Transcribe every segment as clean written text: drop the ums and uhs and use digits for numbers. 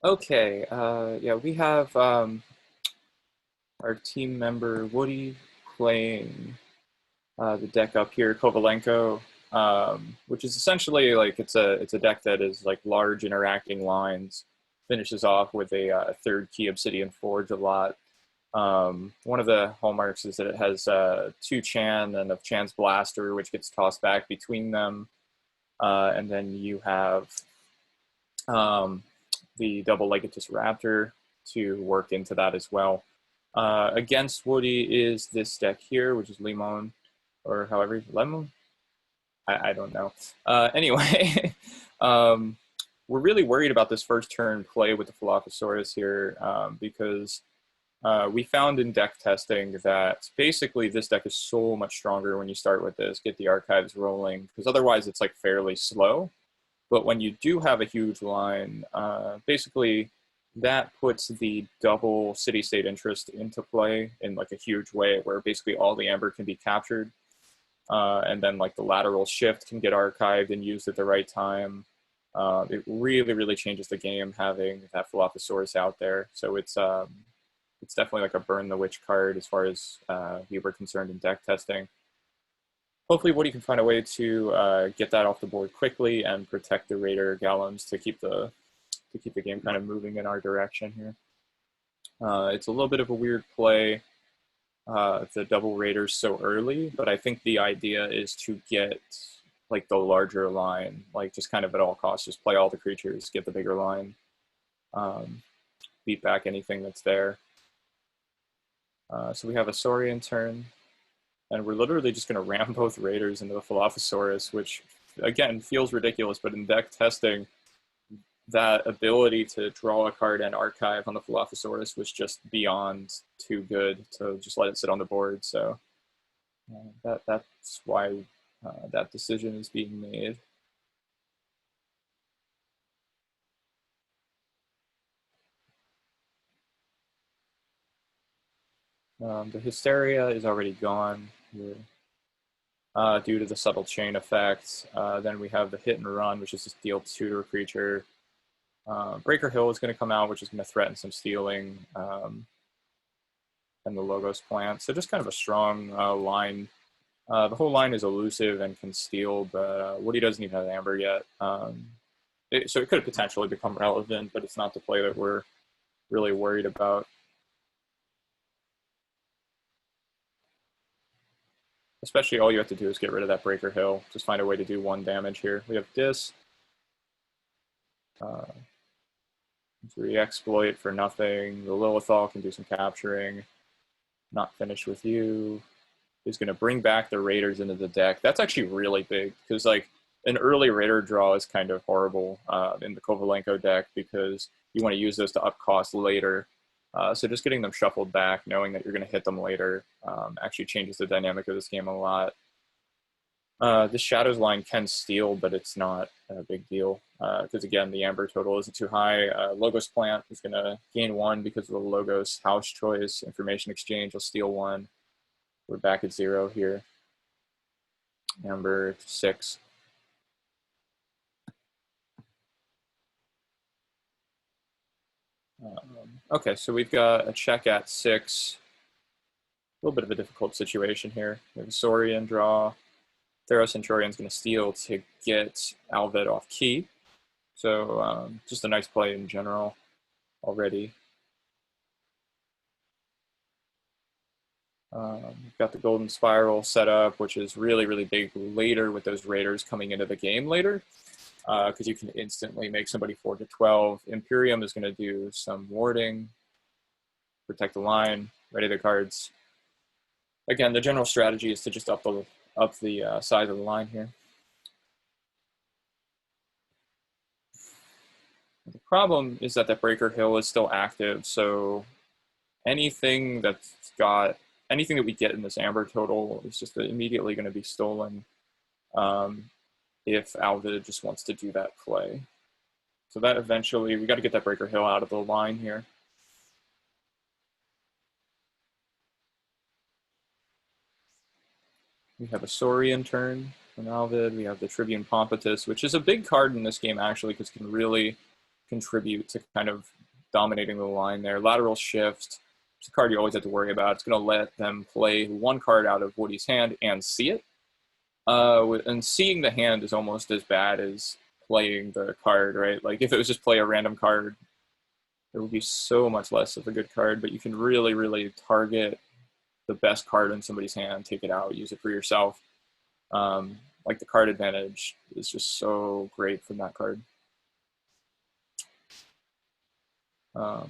Okay, yeah, we have our team member Woody playing the deck up here, Kovalenko, which is essentially like it's a deck that is like large interacting lines, finishes off with a third key Obsidian Forge a lot. One of the hallmarks is that it has two Chan and of Chan's Blaster, which gets tossed back between them, and then you have um, the double Legatus Raptor to work into that as well. Against Woody is this deck here, which is Limon, or however, Lemon? I don't know. Anyway, we're really worried about this first turn play with the Dilophosaurus here because we found in deck testing that basically this deck is so much stronger when you start with this, get the archives rolling, because otherwise it's like fairly slow. But when you do have a huge line, basically that puts the double city-state interest into play in like a huge way, where basically all the amber can be captured, and then like the lateral shift can get archived and used at the right time. It really, really changes the game having that Dilophosaurus out there. So it's definitely like a burn the witch card as far as we were concerned in deck testing. Hopefully Woody can find a way to get that off the board quickly and protect the Raider Gallons to keep the game kind of moving in our direction here. It's a little bit of a weird play, the double Raiders so early, but I think the idea is to get like the larger line, like just kind of at all costs, just play all the creatures, get the bigger line, beat back anything that's there. So we have a Saurian turn. And we're literally just going to ram both Raiders into the Dilophosaurus, which, again, feels ridiculous, but in deck testing, that ability to draw a card and archive on the Dilophosaurus was just beyond too good to just let it sit on the board. So that's why that decision is being made. The Hysteria is already gone here. Due to the subtle chain effect. Then we have the hit and run, which is just deal 2 to a creature. Breaker Hill is going to come out, which is going to threaten some stealing, and the Logos plant. So just kind of a strong line. The whole line is elusive and can steal, but Woody doesn't even have Amber yet. So it could potentially become relevant, but it's not the play that we're really worried about. Especially all you have to do is get rid of that Breaker Hill. Just find a way to do 1 damage here. We have Dis. Re-exploit for nothing. The Lilithal can do some capturing. Not finished with you. Is going to bring back the Raiders into the deck. That's actually really big, because like an early Raider draw is kind of horrible in the Kovalenko deck, because you want to use those to up cost later. So just getting them shuffled back, knowing that you're going to hit them later, actually changes the dynamic of this game a lot. The Shadows line can steal, but it's not a big deal, because again, the Amber total isn't too high. Logos Plant is going to gain 1 because of the Logos house choice. Information Exchange will steal 1. We're back at 0 here. Amber 6. Okay, so we've got a check at 6. A little bit of a difficult situation here. We have a Saurian draw. Theros Centurion's going to steal to get Alvad off key. So just a nice play in general already. We've got the Golden Spiral set up, which is really, really big later with those Raiders coming into the game later, because you can instantly make somebody 4-12. Imperium is going to do some warding, protect the line, ready the cards. Again, the general strategy is to just up the size of the line here. The problem is that that Breaker Hill is still active, so anything that we get in this Amber total is just immediately going to be stolen if Alvad just wants to do that play. So that eventually, we got to get that Breaker Hill out of the line here. We have a Saurian turn from Alvad. We have the Tribune Pompatus, which is a big card in this game, actually, because it can really contribute to kind of dominating the line there. Lateral Shift, it's a card you always have to worry about. It's going to let them play one card out of Woody's hand and see it. And seeing the hand is almost as bad as playing the card, right? Like if it was just play a random card, it would be so much less of a good card, but you can really, really target the best card in somebody's hand, take it out, use it for yourself. Like the card advantage is just so great from that card.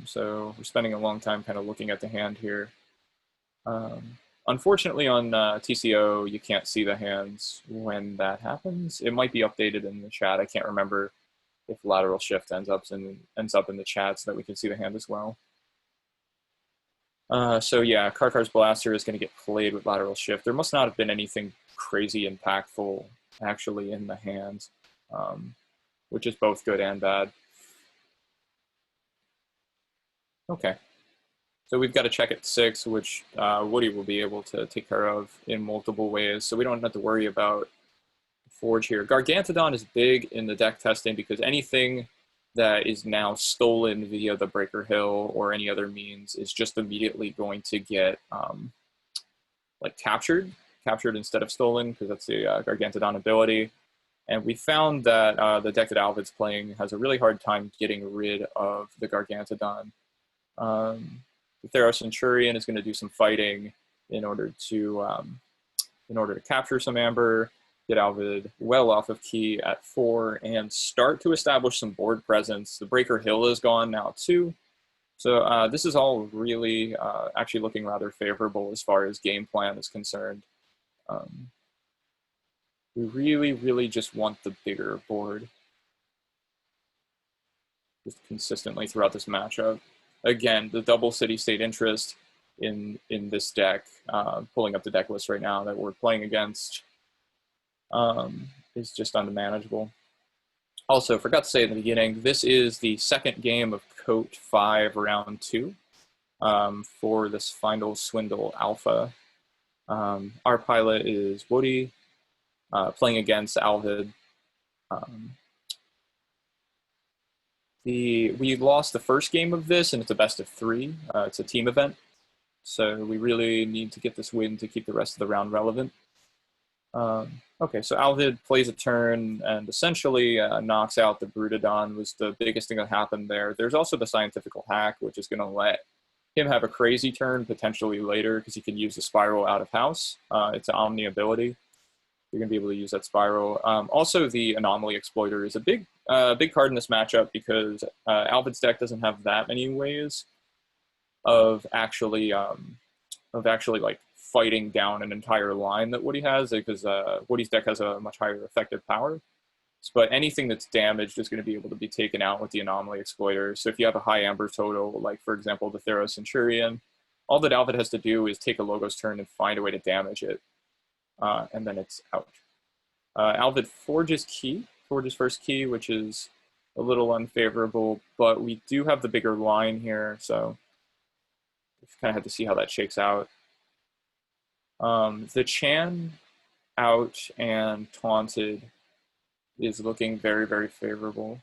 So we're spending a long time kind of looking at the hand here. Unfortunately on TCO, you can't see the hands when that happens. It might be updated in the chat. I can't remember if Lateral Shift ends up in the chat so that we can see the hand as well. So yeah, Karkar's Blaster is going to get played with Lateral Shift. There must not have been anything crazy impactful actually in the hand, which is both good and bad. Okay, so we've got a check at 6, which Woody will be able to take care of in multiple ways, so we don't have to worry about Forge here. Gargantodon is big in the deck testing because anything that is now stolen via the Breaker Hill or any other means is just immediately going to get like captured instead of stolen, because that's the Gargantodon ability. And we found that the deck that Alvad's playing has a really hard time getting rid of the Gargantodon. The Theros Centurion is going to do some fighting in order to capture some Amber, get Alvad well off of key at 4, and start to establish some board presence. The Breaker Hill is gone now too. So this is all really actually looking rather favorable as far as game plan is concerned. We really, really just want the bigger board just consistently throughout this matchup. Again, the double city-state interest in this deck, pulling up the deck list right now that we're playing against, is just unmanageable. Also, forgot to say at the beginning, this is the second game of KOTE 5 round 2 for this final Swindle Alpha. Our pilot is Woody, playing against Alvad. We lost the first game of this, and it's a best of 3. It's a team event, so we really need to get this win to keep the rest of the round relevant. Okay, so Alvad plays a turn and essentially knocks out the Brutodon, was the biggest thing that happened there. There's also the Scientifical Hack, which is going to let him have a crazy turn potentially later because he can use the Spiral out of house. It's an Omni ability. You're going to be able to use that Spiral. Also, the Anomaly Exploiter is a big card in this matchup because Alvad's deck doesn't have that many ways of actually like fighting down an entire line that Woody has, because Woody's deck has a much higher effective power. But anything that's damaged is going to be able to be taken out with the Anomaly Exploiter. So if you have a high Amber total, like for example the Theros Centurion, all that Alvad has to do is take a Logos turn and find a way to damage it. And then it's out. Alvad forges first key, which is a little unfavorable, but we do have the bigger line here, so we kind of have to see how that shakes out. The Chan out and taunted is looking very, very favorable.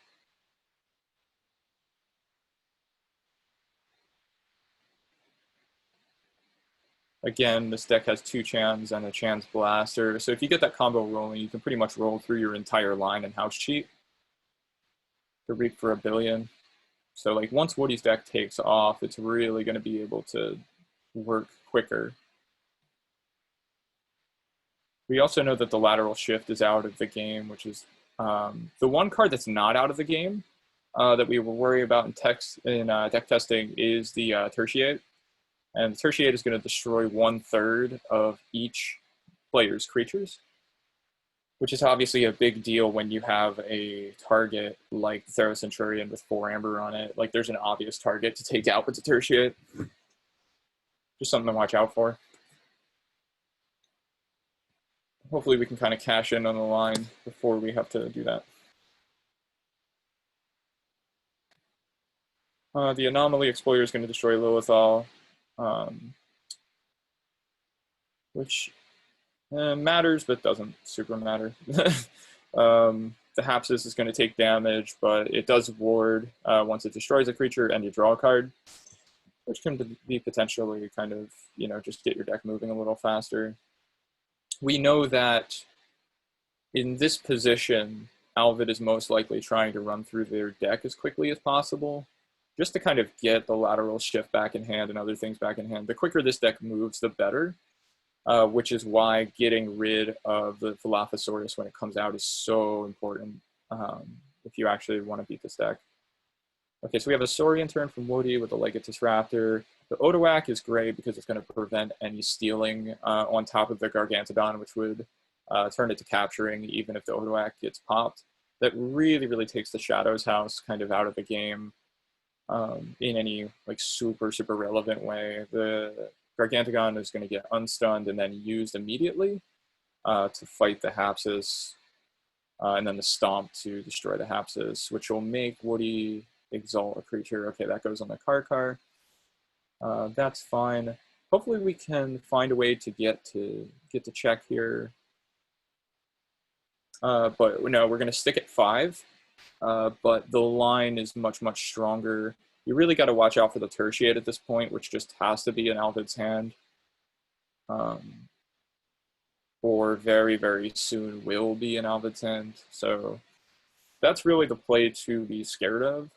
Again, this deck has 2 Chans and a Chan's Blaster, so if you get that combo rolling, you can pretty much roll through your entire line and house cheat to reap for 1 billion. So like once Woody's deck takes off, it's really going to be able to work quicker. We also know that the Lateral Shift is out of the game, which is the one card that's not out of the game that we will worry about in deck testing is the Tertiate. And the Tertiate is going to destroy 1/3 of each player's creatures, which is obviously a big deal when you have a target like the Theros Centurion with 4 Amber on it. Like there's an obvious target to take out with the Tertiate. Just something to watch out for. Hopefully we can kind of cash in on the line before we have to do that. The Anomaly Exploiter is going to destroy Lilithal, which matters but doesn't super matter. the Hapsis is going to take damage, but it does ward once it destroys a creature, and you draw a card, which can be potentially kind of, you know, just get your deck moving a little faster. We know that in this position, Alvad is most likely trying to run through their deck as quickly as possible, just to kind of get the lateral shift back in hand and other things back in hand. The quicker this deck moves, the better, which is why getting rid of the Dilophosaurus when it comes out is so important if you actually want to beat this deck. Okay, so we have a Saurian turn from Woody with a Legatus Raptor. The Odoac is great because it's going to prevent any stealing on top of the Gargantodon, which would turn it to capturing even if the Odoac gets popped. That really, really takes the Shadows House kind of out of the game in any like super relevant way. The Gargantuan is going to get unstunned and then used immediately to fight the Hapsis, and then the Stomp to destroy the Hapsis, which will make Woody exalt a creature. Okay, that goes on the Karkar. That's fine. Hopefully we can find a way to get to check here. But no, we're going to stick at 5. But the line is much stronger. You really got to watch out for the Tertiate at this point, which just has to be in Alvid's hand. Or very soon will be in Alvid's hand. So that's really the play to be scared of,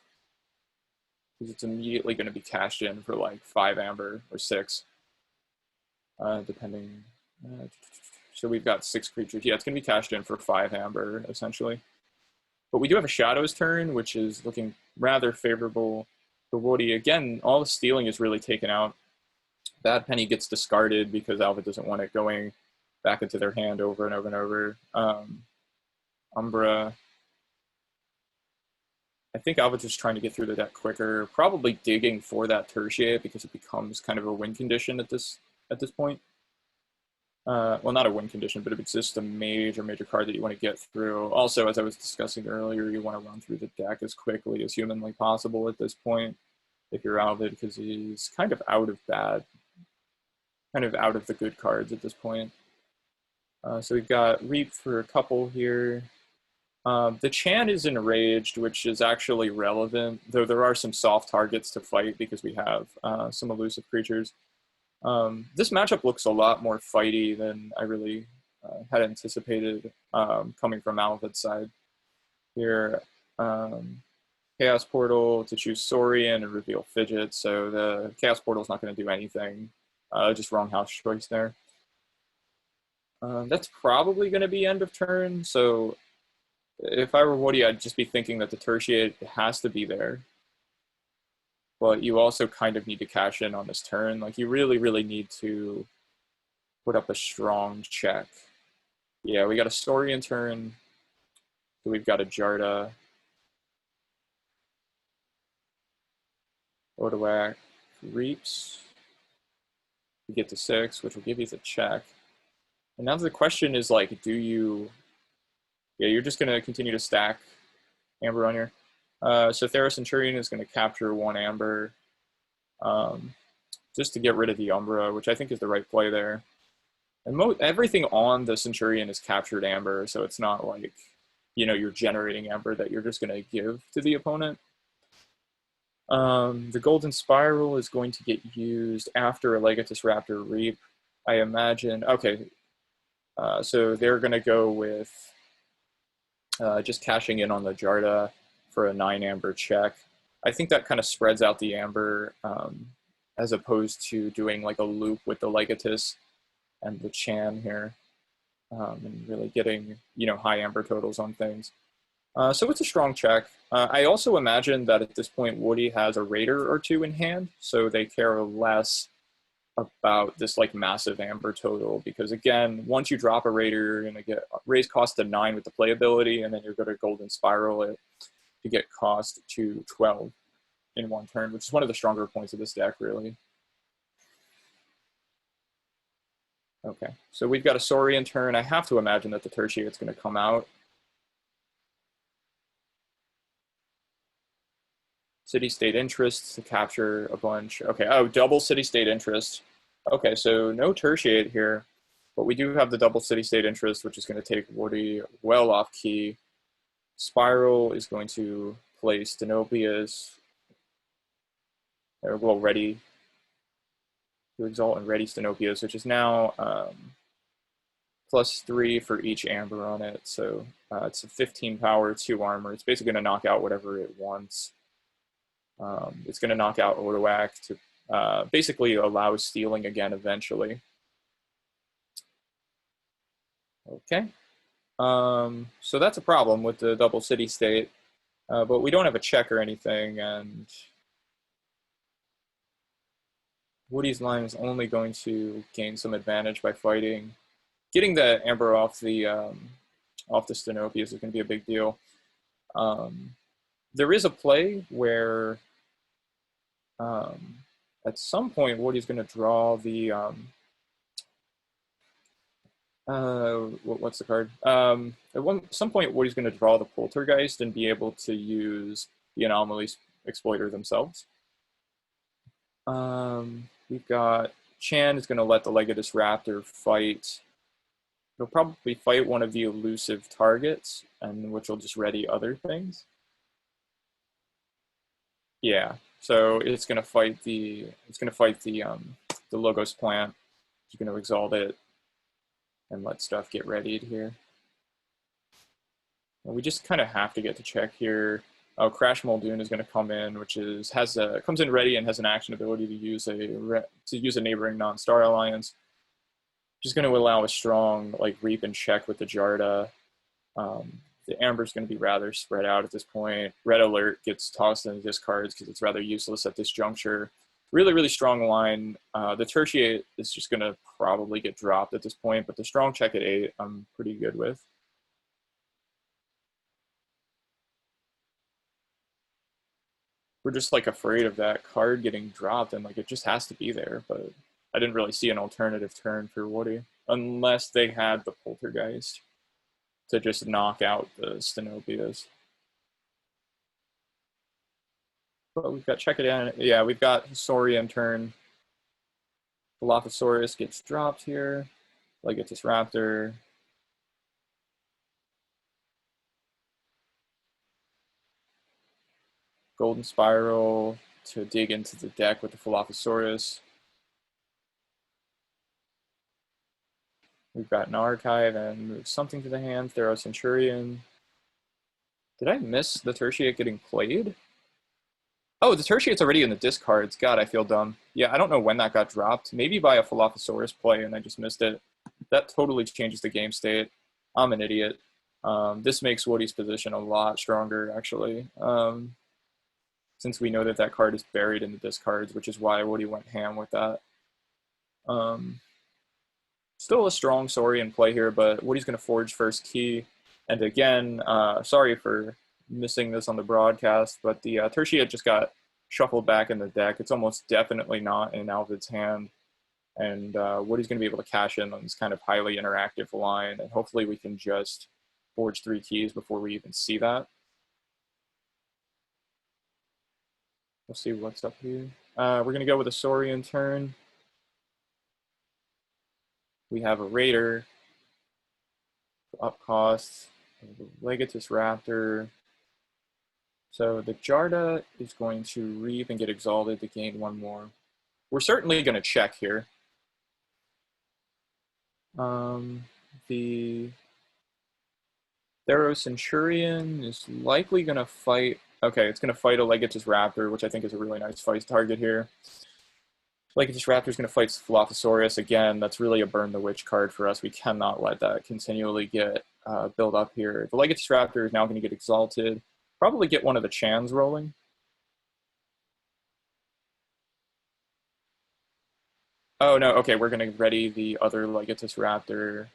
because it's immediately going to be cashed in for like 5 amber or 6, depending. So we've got 6 creatures. Yeah, it's going to be cashed in for 5 amber, essentially. But we do have a Shadows turn, which is looking rather favorable for Woody. Again, all the stealing is really taken out. Bad Penny gets discarded because Alvad doesn't want it going back into their hand over and over. Umbra. I think Alvad's just trying to get through the deck quicker, probably digging for that Tertiate because it becomes kind of a win condition at this point. Well, not a win condition, but if it's just a major card that you want to get through. Also, as I was discussing earlier, you want to run through the deck as quickly as humanly possible at this point if you're Alvad, because he's kind of out of the good cards at this point. So we've got Reap for a couple here. The Chan is enraged, which is actually relevant, though there are some soft targets to fight because we have some elusive creatures. This matchup looks a lot more fighty than I really had anticipated coming from Alvid's side. Here, Chaos Portal to choose Saurian and reveal Fidget, so the Chaos Portal is not going to do anything. Just wrong house choice there. That's probably going to be end of turn, so if I were Woody, I'd just be thinking that the Tertiate has to be there. But you also kind of need to cash in on this turn. Like, you really need to put up a strong check. Yeah, we got a Saurian turn. So we've got a Jarda. Odoac Reaps. We get to 6, which will give you the check. And now the question is, like, do you... Yeah, you're just going to continue to stack amber on here. So Theros Centurion is going to capture 1 amber just to get rid of the Umbra, which I think is the right play there. And everything on the Centurion is captured amber, so it's not like, you know, you're generating amber that you're just going to give to the opponent. The Golden Spiral is going to get used after a Legatus Raptor Reap, I imagine. Okay, so they're going to go with just cashing in on the Jarda for a 9 amber check. I think that kind of spreads out the amber as opposed to doing like a loop with the Legatus and the Chan here and really getting, you know, high amber totals on things. So it's a strong check. I also imagine that at this point Woody has a Raider or 2 in hand, so they care less about this like massive amber total, because again, once you drop a Raider, you're going to get raise cost to 9 with the playability, and then you're going to Golden Spiral it to get cost to 12 in 1 turn, which is one of the stronger points of this deck, really. Okay, so we've got a Saurian turn. I have to imagine that the Tertiate's going to come out. City-State Interest to capture a bunch. Okay, oh, double City-State Interest. Okay, so no Tertiate here, but we do have the double City-State Interest, which is going to take Woody well off key. Spiral is going to place Denobia's, well, ready to exalt and ready Denobia's, which is now +3 for each amber on it. So it's a 15 power, 2 armor. It's basically going to knock out whatever it wants. It's going to knock out Odoak to basically allow stealing again eventually. Okay. So that's a problem with the double city state, but we don't have a check or anything, and Woody's line is only going to gain some advantage by fighting. Getting the amber off the Stenopia is going to be a big deal. There is a play where at some point Woody's going to draw the what's the card? At some point Woody's going to draw the Poltergeist and be able to use the Anomaly Exploiter themselves. We've got Chan is going to let the Legatus Raptor fight. He'll probably fight one of the elusive targets, and which will just ready other things. Yeah, so it's going to fight the Logos plant. It's going to exalt it and let stuff get readied here. And we just kind of have to get to check here. Oh, Crash Muldoon is going to come in, which is comes in ready and has an action ability to use a neighboring non-star alliance. Just going to allow a strong reap and check with the Jarda. The Amber's going to be rather spread out at this point. Red Alert gets tossed into discards because it's rather useless at this juncture. Really, really strong line. The Tertiate is just going to probably get dropped at this point, but the strong check at 8 I'm pretty good with. We're just afraid of that card getting dropped, and it just has to be there, but I didn't really see an alternative turn for Woody, unless they had the Poltergeist to just knock out the Stenobias. But we've got check it in. Yeah, we've got Saurian turn. Dilophosaurus gets dropped here. Legatus Raptor. Golden Spiral to dig into the deck with the Dilophosaurus. We've got an Archive and move something to the hand. Thero Centurion. Did I miss the Tertiate getting played? Oh, the Tertiate's already in the discards. God, I feel dumb. Yeah, I don't know when that got dropped. Maybe by a Dilophosaurus play and I just missed it. That totally changes the game state. I'm an idiot. This makes Woody's position a lot stronger, actually. Since we know that that card is buried in the discards, which is why Woody went ham with that. Still a strong Saurian play here, but Woody's going to forge first key. And again, sorry for missing this on the broadcast, but the Tertiate just got shuffled back in the deck. It's almost definitely not in Alvid's hand. And Woody's going to be able to cash in on this kind of highly interactive line, and hopefully we can just forge 3 keys before we even see that. We'll see what's up here. We're going to go with a Saurian turn. We have a Raider, up costs, Legatus Raptor. So the Jarda is going to reap and get exalted to gain 1 more. We're certainly going to check here. The Thero Centurion is likely going to fight. Okay, it's going to fight a Legatus Raptor, which I think is a really nice fight target here. Legatus Raptor is going to fight Dilophosaurus. Again, that's really a Burn the Witch card for us. We cannot let that continually get built up here. The Legatus Raptor is now going to get exalted. Probably get one of the Chans rolling. Oh, no, okay, we're going to ready the other Legatus Raptor.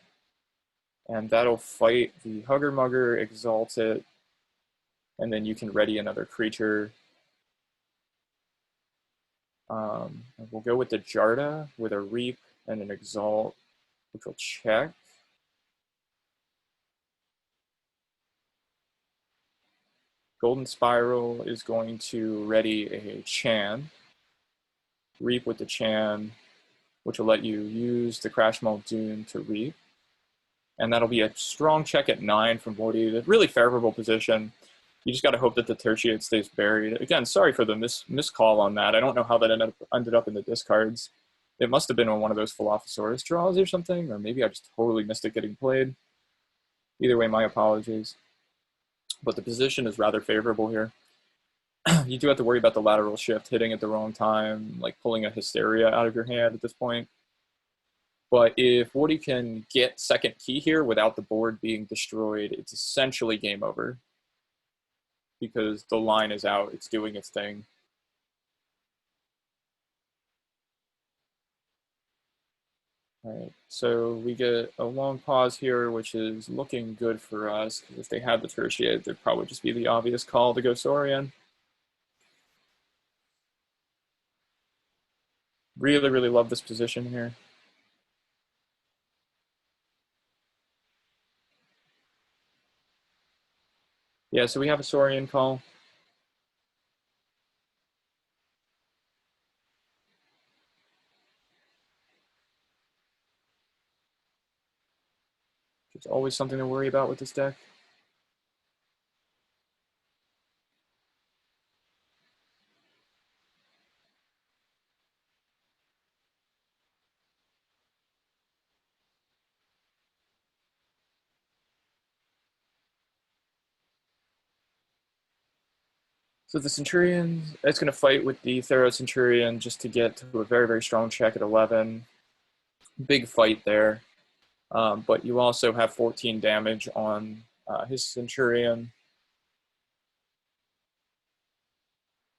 And that'll fight the Hugger Mugger, exalt it, and then you can ready another creature. We'll go with the Jarda with a Reap and an Exalt, which will check. Golden Spiral is going to ready a Chan. Reap with the Chan, which will let you use the Crash Muldoon to Reap. And that'll be a strong check at 9 from Woody. A really favorable position. You just got to hope that the tertiate stays buried. Again, sorry for the miscall on that. I don't know how that ended up in the discards. It must have been on one of those Philophosaurus draws or something, or maybe I just totally missed it getting played. Either way, my apologies. But the position is rather favorable here. You do have to worry about the lateral shift hitting at the wrong time, like pulling a Hysteria out of your hand at this point. But if Woody can get second key here without the board being destroyed, it's essentially game over. Because the line is out, it's doing its thing. All right, so we get a long pause here, which is looking good for us, because if they had the tertiate, there'd probably just be the obvious call to go Saurian. Really, really love this position here. Yeah, so we have a Saurian call. There's always something to worry about with this deck. So the Centurion, it's going to fight with the Theros Centurion just to get to a very, very strong check at 11. Big fight there. But you also have 14 damage on his Centurion.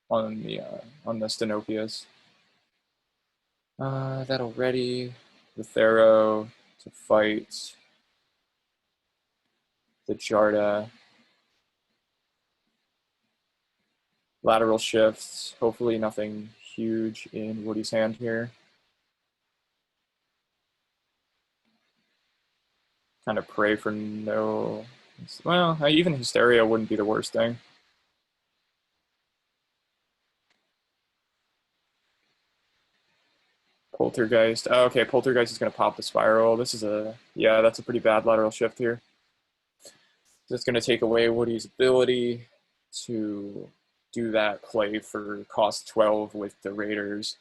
On the Stenopius. That'll ready the Thero to fight the Jarda. Lateral shifts, hopefully nothing huge in Woody's hand here. Kind of pray for no, well, even Hysteria wouldn't be the worst thing. Poltergeist. Oh, okay, Poltergeist is going to pop the Spiral. This is yeah, that's a pretty bad lateral shift here. That's going to take away Woody's ability to do that play for cost 12 with the Raiders.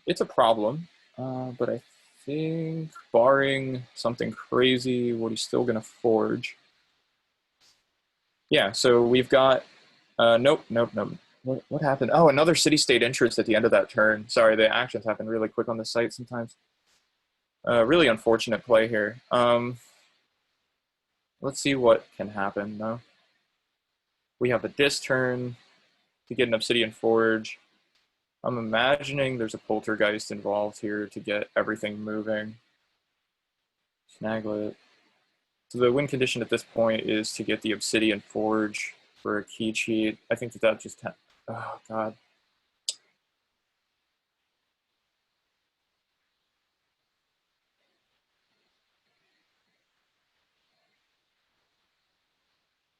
It's a problem, but I think barring something crazy, Woody's still going to Forge. Yeah, so we've got, nope. What happened? Oh, another city-state interest at the end of that turn. Sorry, the actions happen really quick on the site sometimes. Really unfortunate play here. Let's see what can happen, though. We have a Dis turn to get an Obsidian Forge. I'm imagining there's a Poltergeist involved here to get everything moving. Snaglet. So the win condition at this point is to get the Obsidian Forge for a key cheat. I think that just... Oh, God.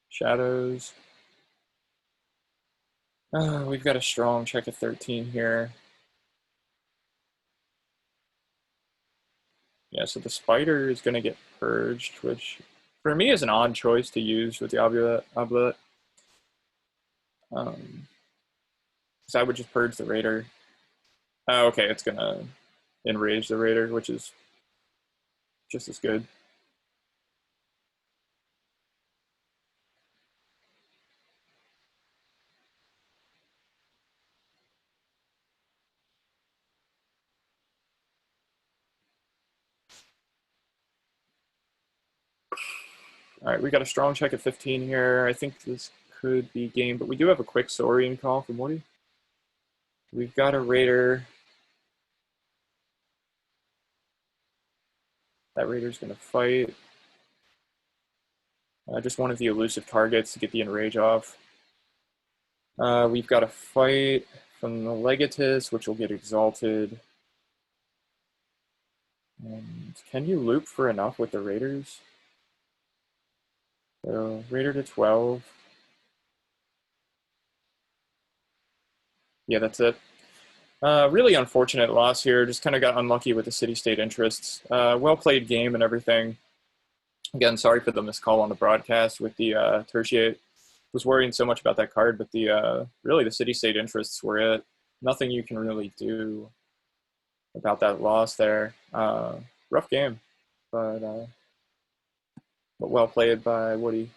Shadows. We've got a strong check of 13 here. Yeah, so the Spider is going to get purged, which for me is an odd choice to use with the Oblet. So I would just purge the Raider. Oh, okay, it's going to enrage the Raider, which is just as good. All right, we got a strong check at 15 here. I think this could be game, but we do have a quick Saurian call from Woody. We've got a Raider. That Raider's going to fight. Just one of the elusive targets to get the enrage off. We've got a fight from the Legatus, which will get exalted. And can you loop for enough with the Raiders? So Raider to 12. Yeah, that's it. Really unfortunate loss here. Just kind of got unlucky with the city-state interests. Well-played game and everything. Again, sorry for the missed call on the broadcast with the tertiate. Was worrying so much about that card, but the really the city-state interests were it. Nothing you can really do about that loss there. Rough game, but well played by Woody.